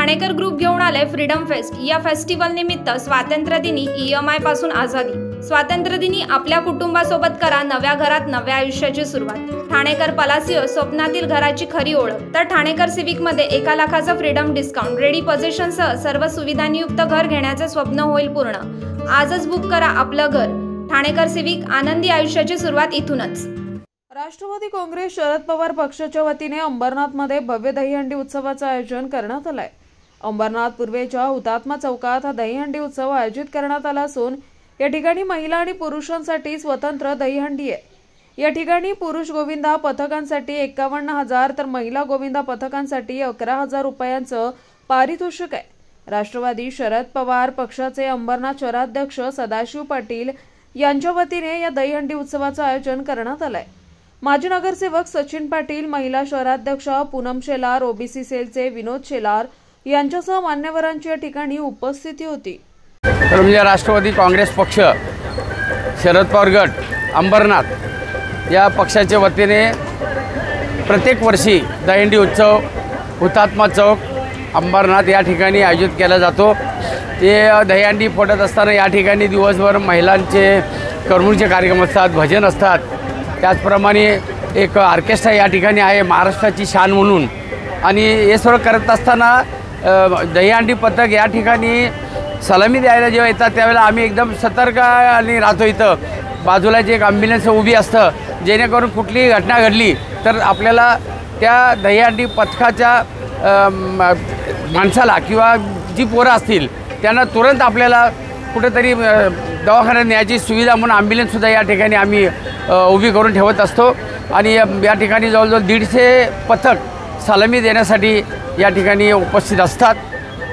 Thanekar group घेऊन आले freedom fest. या फेस्टिवल निमित्त स्वातंत्र्य दिनी EMI पासून आझादी। स्वातंत्र्य दिनी आपल्या कुटुंबासोबत करा नव्या घरात नव्या आयुष्याची सुरुवात। ठाणेकर पलासियो स्वप्नातील घराची खरी ओळख। तर ठाणेकर सिविक मध्ये 1 लाखाचा फ्रीडम डिस्काउंट, रेडी पोझिशन सह सर्व सुविधांयुक्त घर घेण्याचे स्वप्न होईल पूर्ण। आजच बुक करा आपलं घर। ठाणेकर सिविक, आनंदी आयुष्याची सुरुवात इथूनच। राष्ट्रवादी काँग्रेस शरद पवार पक्षाच्या वतीने अंबरनाथमध्ये भव्य दहीहंडी उत्सवाचं आयोजन करण्यात आलंय। अंबरनाथ पूर्वेच्या हुतात्मा चौकात हा दहीहंडी उत्सव आयोजित करण्यात आला असून या ठिकाणी महिला आणि पुरुषांसाठी स्वतंत्र दहीहंडी आहे। या ठिकाणी पुरुष गोविंदा पथकांसाठी 51,000 तर महिला गोविंदा पथकांसाठी 11,000 रुपयांचं पारितोषिक आहे। राष्ट्रवादी शरद पवार पक्षाचे अंबरनाथ शहराध्यक्ष सदाशिव पाटील यांच्या वतीने या दहीहंडी उत्सवाचं आयोजन करण्यात आलंय। माजी नगरसेवक सचिन पाटील, महिला शहराध्यक्ष पूनम शेलार, ओबीसी सेलचे विनोद शेलार यांच्यासह मान्यवरांची या ठिकाणी उपस्थिती होती। तर म्हणजे राष्ट्रवादी काँग्रेस पक्ष शरद पवार गट अंबरनाथ या पक्षाच्या वतीने प्रत्येक वर्षी दहीहंडी उत्सव हुतात्मा चौक अंबरनाथ या ठिकाणी आयोजित केला जातो। ते दहीहंडी फोडत असताना या ठिकाणी दिवसभर महिलांचे करमणुकीचे कार्यक्रम असतात, भजन असतात। त्याचप्रमाणे एक ऑर्केस्ट्रा या ठिकाणी आहे महाराष्ट्राची शान म्हणून। आणि हे सर्व करत असताना दहीहंडी पथक या ठिकाणी सलामी द्यायला जेव्हा येतात त्यावेळेला आम्ही एकदम सतर्क आणि राहतो। इथं बाजूला जे एक ॲम्ब्युलन्स उभी असतं, जेणेकरून कुठलीही घटना घडली तर आपल्याला त्या दहीहंडी पथकाच्या माणसाला किंवा जी पोरं असतील त्यांना तुरंत आपल्याला कुठेतरी दवाखान्यात न्यायची सुविधा म्हणून ॲम्ब्युलन्ससुद्धा या ठिकाणी आम्ही उभी करून ठेवत असतो। आणि या ठिकाणी जवळजवळ 150 पथक सलामी देण्यासाठी या ठिकाणी उपस्थित असतात।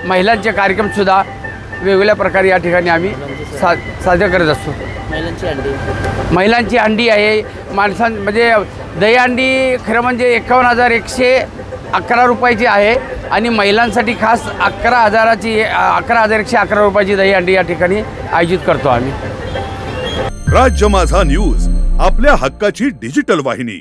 महिलांचे कार्यक्रमसुद्धा वेगवेगळ्या प्रकारे या ठिकाणी आम्ही साजरे करत असतो। महिलांची अंडी आहे म्हणजे दहीहंडी खरं म्हणजे 51,111 रुपयाची आहे आणि महिलांसाठी खास 11,111 रुपयाची दहीहंडी या ठिकाणी आयोजित करतो आम्ही। राज्य माझा न्यूज, आपल्या हक्काची डिजिटल वाहिनी।